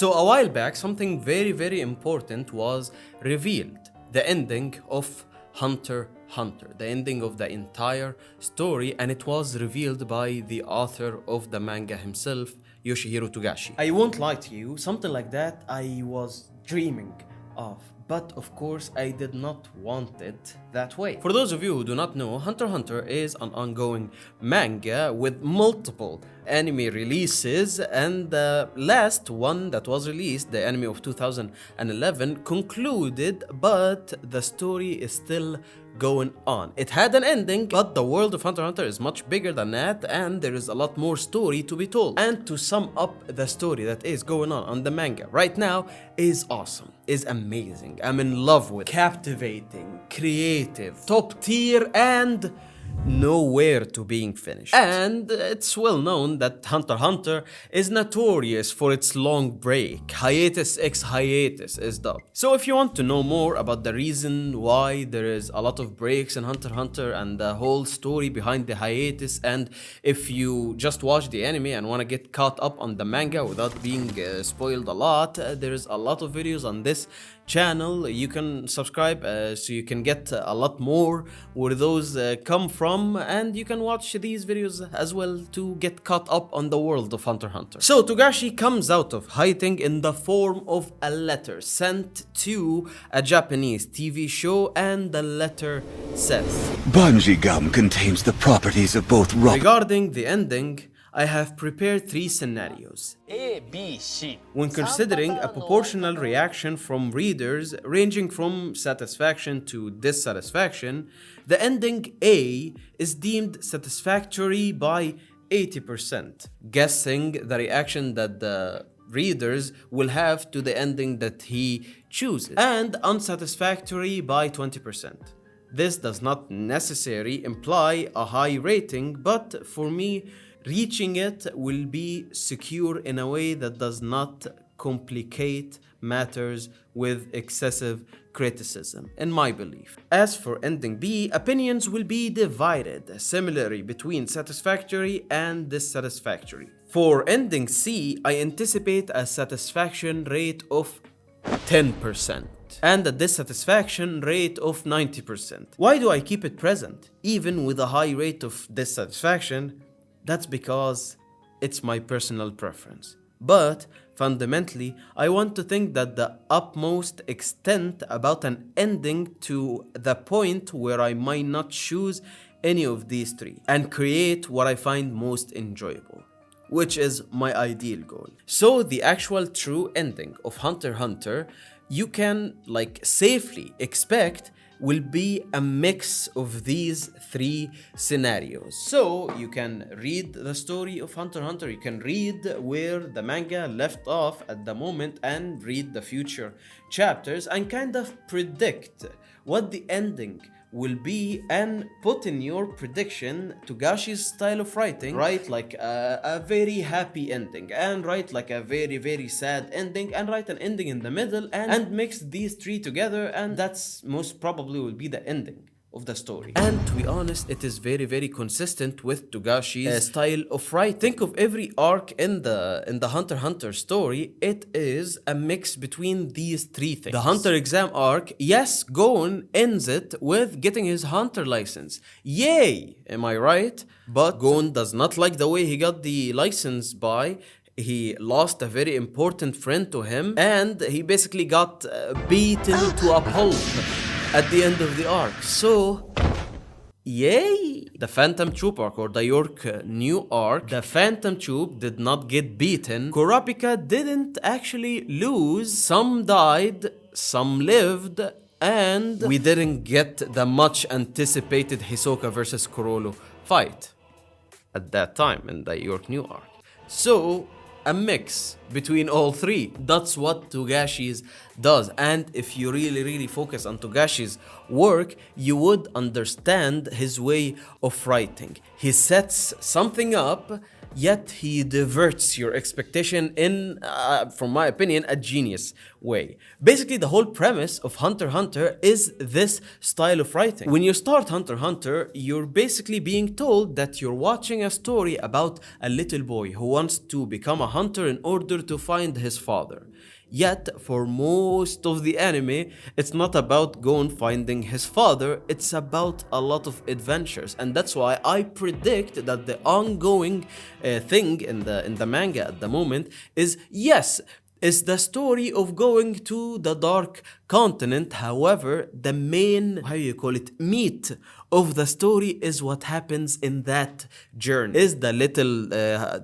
So a while back, something very important was revealed. The ending of Hunter x Hunter, the ending of the entire story, and it was revealed by the author of the manga himself, Yoshihiro Togashi. I won't lie to you, something like that I was dreaming of. But of course, I did not want it that way. For those of you who do not know, Hunter x Hunter is an ongoing manga with multiple anime releases, and the last one that was released, the anime of 2011, concluded, but the story is still going on. It had an ending, but the world of Hunter x Hunter is much bigger than that, and there is a lot more story to be told. And to sum up the story that is going on the manga right now is awesome, is amazing. I'm in love with, captivating, creative, top tier, and nowhere to being finished. And it's well known that Hunter x Hunter is notorious for its long break. Hiatus ex hiatus is dubbed. So if you want to know more about the reason why there is a lot of breaks in Hunter x Hunter and the whole story behind the hiatus, and if you just watch the anime and want to get caught up on the manga without being spoiled a lot, there is a lot of videos on this channel. You can subscribe so you can get a lot more where those come from, and you can watch these videos as well to get caught up on the world of Hunter x Hunter. So Togashi comes out of hiding in the form of a letter sent to a Japanese TV show, and the letter says, Bungee gum contains the properties of both rock. regarding the ending, I have prepared 3 scenarios. A, B, C. When considering a proportional reaction from readers ranging from satisfaction to dissatisfaction, the ending A is deemed satisfactory by 80%, guessing the reaction that the readers will have to the ending that he chooses, and unsatisfactory by 20%. This does not necessarily imply a high rating, but for me, reaching it will be secure in a way that does not complicate matters with excessive criticism, in my belief. As for ending B, opinions will be divided similarly between satisfactory and dissatisfactory. For ending C, I anticipate a satisfaction rate of 10% and a dissatisfaction rate of 90%. Why do I keep it present, even with a high rate of dissatisfaction? That's because it's my personal preference. But fundamentally, I want to think that the utmost extent about an ending to the point where I might not choose any of these 3 and create what I find most enjoyable, which is my ideal goal. So the actual true ending of Hunter x Hunter, you can safely expect will be a mix of these 3 scenarios. So you can read the story of Hunter x Hunter, you can read where the manga left off at the moment and read the future chapters and kind of predict what the ending will be, and put in your prediction Togashi's style of writing, write a very happy ending, and write a very sad ending, and write an ending in the middle, and mix these 3 together, and that's most probably will be the ending of the story. And to be honest, it is very consistent with Togashi's style of writing. Think of every arc in the Hunter x Hunter story, it is a mix between these 3 things. The Hunter exam arc, yes, Gon ends it with getting his Hunter license. Yay! Am I right? But Gon does not like the way he got the license by. He lost a very important friend to him, and he basically got beaten to a pulp at the end of the arc. So, yay! The Phantom Troop arc, or the York New arc, the Phantom Troop did not get beaten. Kurapika didn't actually lose. Some died, some lived, and we didn't get the much anticipated Hisoka versus Kurolo fight at that time in the York New arc. So, a mix between all 3. That's what Togashi's does. And if you really focus on Togashi's work, you would understand his way of writing. He sets something up, yet he diverts your expectation in, from my opinion, a genius way. Basically, the whole premise of Hunter x Hunter is this style of writing. When you start Hunter x Hunter, you're basically being told that you're watching a story about a little boy who wants to become a hunter in order to find his father. Yet, for most of the anime, it's not about Gon finding his father, it's about a lot of adventures. And that's why I predict that the ongoing thing in the manga at the moment is, yes, is the story of going to the Dark Continent. However, the main, meat of the story is what happens in that journey. Is the little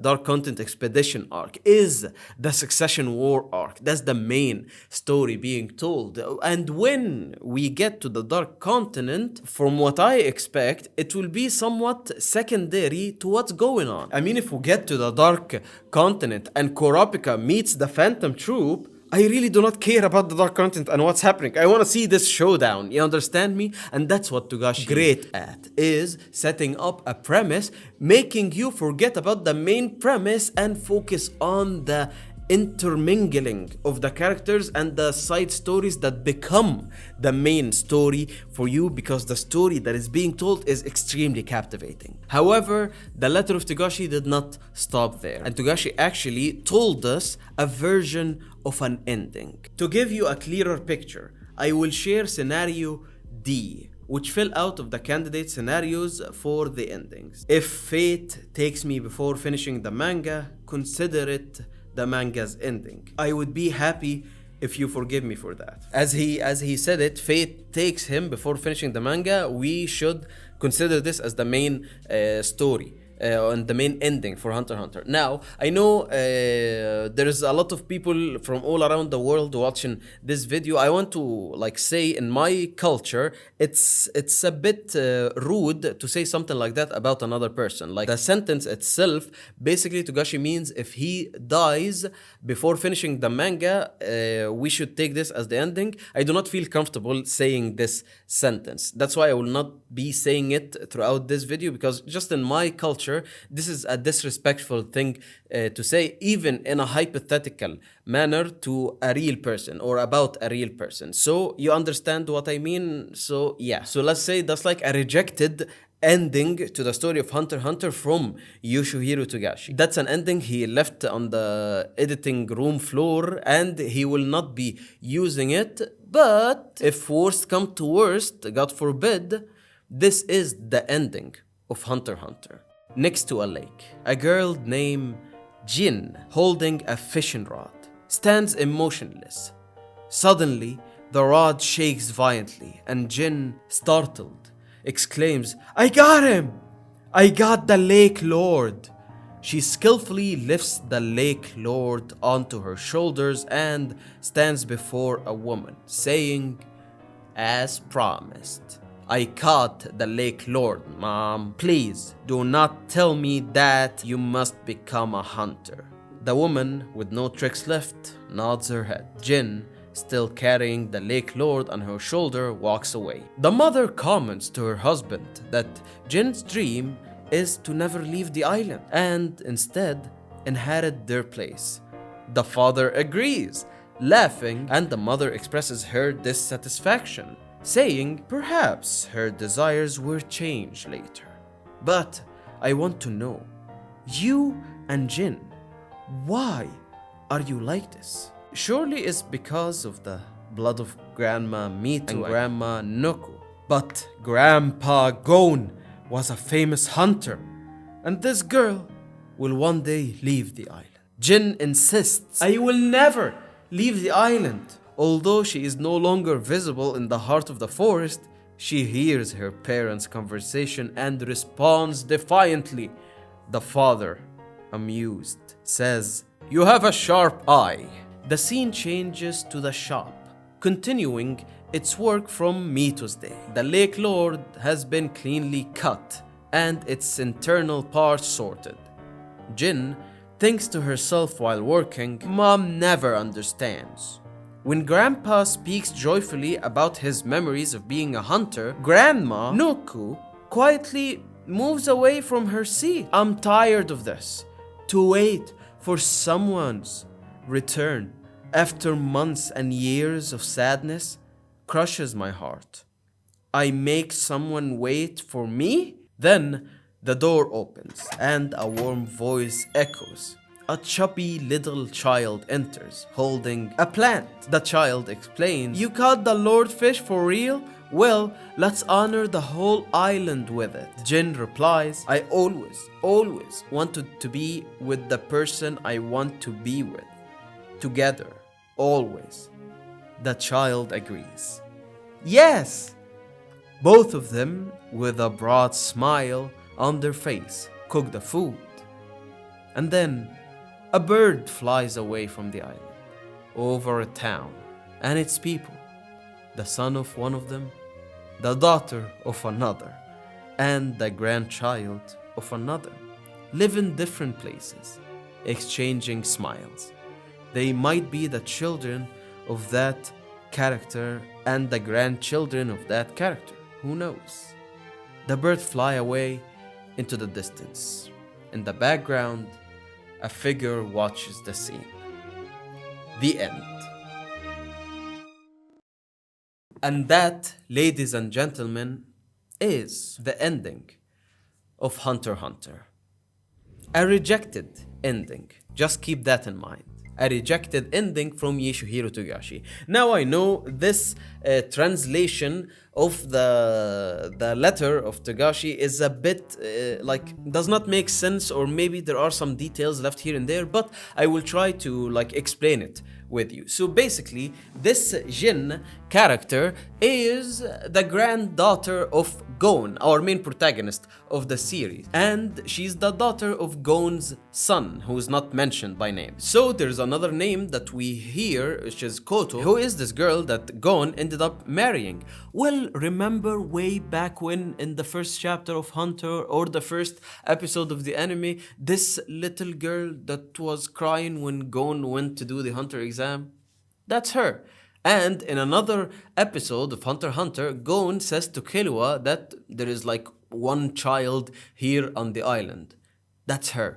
Dark Continent expedition arc, is the Succession War arc. That's the main story being told. And when we get to the Dark Continent, from what I expect, it will be somewhat secondary to what's going on. I mean, if we get to the Dark Continent and Kurapika meets the Phantom Troop, I really do not care about the Dark Continent and what's happening. I want to see this showdown, you understand me? And that's what Togashi is great at, is setting up a premise, making you forget about the main premise and focus on the intermingling of the characters and the side stories that become the main story for you, because the story that is being told is extremely captivating. However, the letter of Togashi did not stop there, and Togashi actually told us a version of an ending. To give you a clearer picture, I will share scenario D, which fell out of the candidate scenarios for the endings. If fate takes me before finishing the manga, consider it the manga's ending. I would be happy if you forgive me for that. As he said it, fate takes him before finishing the manga, we should consider this as the main story. And the main ending for Hunter x Hunter. Now, I know there's a lot of people from all around the world watching this video. I want to say, in my culture, it's a bit rude to say something like that about another person. Like, the sentence itself, basically Togashi means if he dies before finishing the manga, we should take this as the ending. I do not feel comfortable saying this sentence. That's why I will not be saying it throughout this video, because just in my culture, this is a disrespectful thing to say, even in a hypothetical manner, to a real person or about a real person. So you understand what I mean? So yeah. So let's say that's like a rejected ending to the story of Hunter x Hunter from Yoshihiro Togashi. That's an ending he left on the editing room floor, and he will not be using it. But if worst come to worst, God forbid, this is the ending of Hunter x Hunter. Next to a lake, a girl named Jin, holding a fishing rod, stands emotionless. Suddenly, the rod shakes violently, and Jin, startled, exclaims, "I got him! I got the Lake Lord!" She skillfully lifts the Lake Lord onto her shoulders and stands before a woman, saying, "As promised, I caught the Lake Lord, Mom. Please do not tell me that you must become a hunter." The woman, with no tricks left, nods her head. Jin, still carrying the Lake Lord on her shoulder, walks away. The mother comments to her husband that Jin's dream is to never leave the island and instead inherit their place. The father agrees, laughing, and the mother expresses her dissatisfaction, saying perhaps her desires were changed later. But I want to know, you and Jin, why are you like this? Surely it's because of the blood of Grandma Mito and Grandma Noku. But Grandpa Gon was a famous hunter, and this girl will one day leave the island. Jin insists, "I will never leave the island." Although she is no longer visible in the heart of the forest, she hears her parents' conversation and responds defiantly. The father, amused, says, "You have a sharp eye." The scene changes to the shop, continuing its work from Mito's day. The Lake Lord has been cleanly cut and its internal parts sorted. Jin thinks to herself while working, "Mom never understands." When Grandpa speaks joyfully about his memories of being a hunter, Grandma Noku quietly moves away from her seat. "I'm tired of this. to wait for someone's return after months and years of sadness crushes my heart. I make someone wait for me? Then the door opens and a warm voice echoes. A chubby little child enters, holding a plant. The child explains, "You caught the Lord fish for real? Well, let's honor the whole island with it." Jin replies, "I always wanted to be with the person I want to be with. Together, always." The child agrees. Yes! Both of them, with a broad smile on their face, cook the food. And then, a bird flies away from the island, over a town and its people. The son of one of them, the daughter of another, and the grandchild of another live in different places, exchanging smiles. They might be the children of that character and the grandchildren of that character. Who knows? The birds fly away into the distance. In the background, a figure watches the scene. The end. And that, ladies and gentlemen, is the ending of Hunter x Hunter. A rejected ending. Just keep that in mind. A rejected ending from Yoshihiro Togashi. Now I know this translation of the letter of Togashi is a bit does not make sense, or maybe there are some details left here and there, but I will try to explain it with you. So basically, this Jin character is the granddaughter of Gon, our main protagonist of the series, and she's the daughter of Gon's son, who is not mentioned by name. So there's another name that we hear, which is Koto, who is this girl that Gon ended up marrying. Well, remember way back when in the first chapter of Hunter, or the first episode of the anime, this little girl that was crying when Gon went to do the Hunter exam? That's her. And in another episode of Hunter x Hunter, Gon says to Killua that there is one child here on the island. That's her.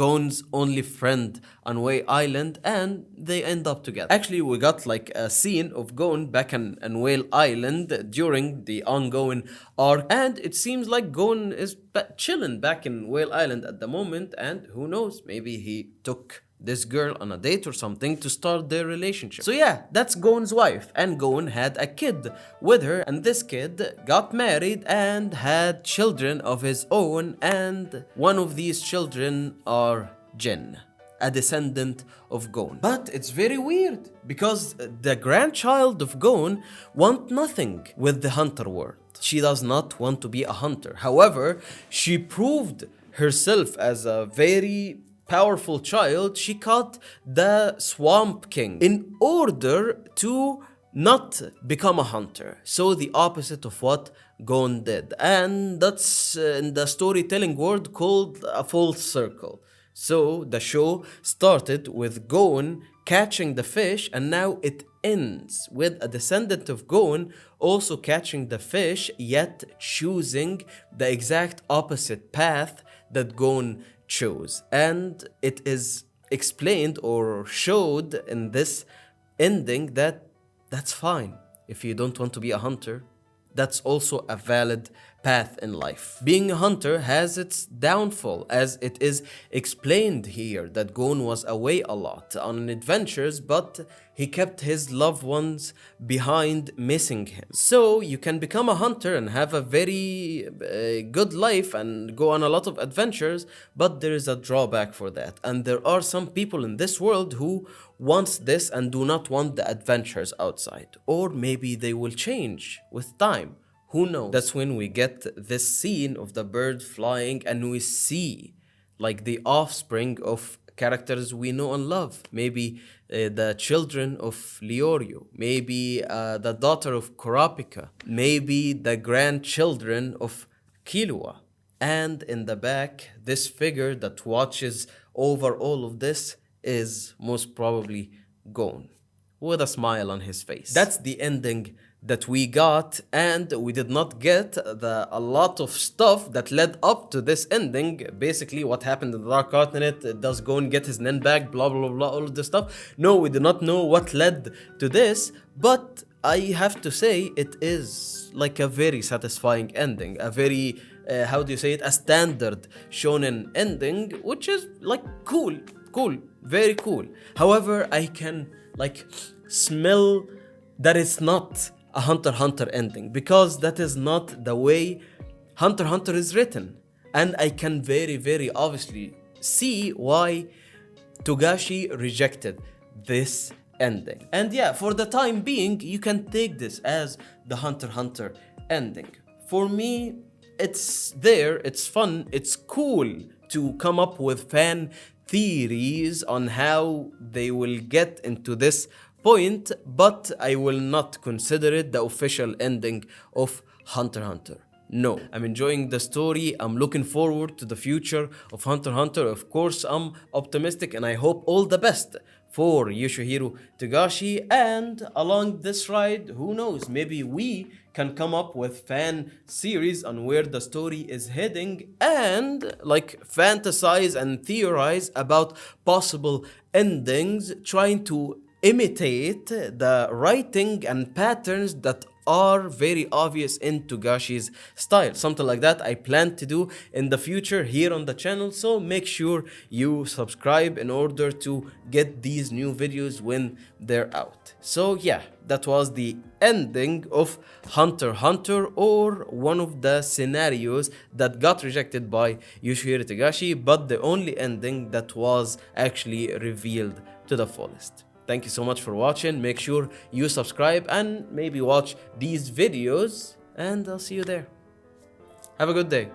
Gon's only friend on Wei Island, and they end up together. Actually, we got a scene of Gon back on Whale Island during the ongoing arc, and it seems like Gon is chilling back in Whale Island at the moment, and who knows, maybe he took this girl on a date or something to start their relationship. So yeah, that's Gon's wife, and Gon had a kid with her, and this kid got married and had children of his own, and one of these children are Jin, a descendant of Gon. But it's very weird, because the grandchild of Gon want nothing with the hunter world. She does not want to be a hunter. However, she proved herself as a very powerful child. She caught the Swamp King in order to not become a hunter. So the opposite of what Gon did. And that's in the storytelling world called a full circle. So the show started with Gon catching the fish, and now it ends with a descendant of Gon also catching the fish, yet choosing the exact opposite path that Gon chose. And it is explained or showed in this ending that that's fine. If you don't want to be a hunter, that's also a valid path in life. Being a hunter has its downfall, as it is explained here that Gon was away a lot on adventures, but he kept his loved ones behind, missing him. So you can become a hunter and have a very good life and go on a lot of adventures, but there is a drawback for that. And there are some people in this world who want this and do not want the adventures outside. Or maybe they will change with time. Who knows? That's when we get this scene of the bird flying, and we see the offspring of characters we know and love. Maybe the children of Leorio, maybe the daughter of Kurapika, maybe the grandchildren of Killua. And in the back, this figure that watches over all of this is most probably Gon, with a smile on his face. That's the ending that we got, and we did not get a lot of stuff that led up to this ending. Basically, what happened in the Dark Continent, does Gon get his Nen back, blah blah blah, all of this stuff. No, we did not know what led to this, but I have to say it is like a very satisfying ending, a very how do you say it, a standard shonen ending, which is like cool, very cool. However, I can like smell that it's not a Hunter x Hunter ending, because that is not the way Hunter x Hunter is written. And I can very obviously see why Togashi rejected this ending. And yeah, for the time being, you can take this as the Hunter x Hunter ending. For me, it's there, it's fun, it's cool to come up with fan theories on how they will get into this point, but I will not consider it the official ending of Hunter x Hunter. No, I'm enjoying the story. I'm looking forward to the future of Hunter x Hunter. Of course, I'm optimistic and I hope all the best for Yoshihiro Togashi. And along this ride, who knows, maybe we can come up with fan series on where the story is heading and like fantasize and theorize about possible endings, trying to imitate the writing and patterns that are very obvious in Togashi's style. Something like that I plan to do in the future here on the channel, so make sure you subscribe in order to get these new videos when they're out. So yeah, that was the ending of Hunter x Hunter, or one of the scenarios that got rejected by Yoshihiro Togashi, but the only ending that was actually revealed to the fullest. Thank you so much for watching. Make sure you subscribe and maybe watch these videos, and I'll see you there. Have a good day.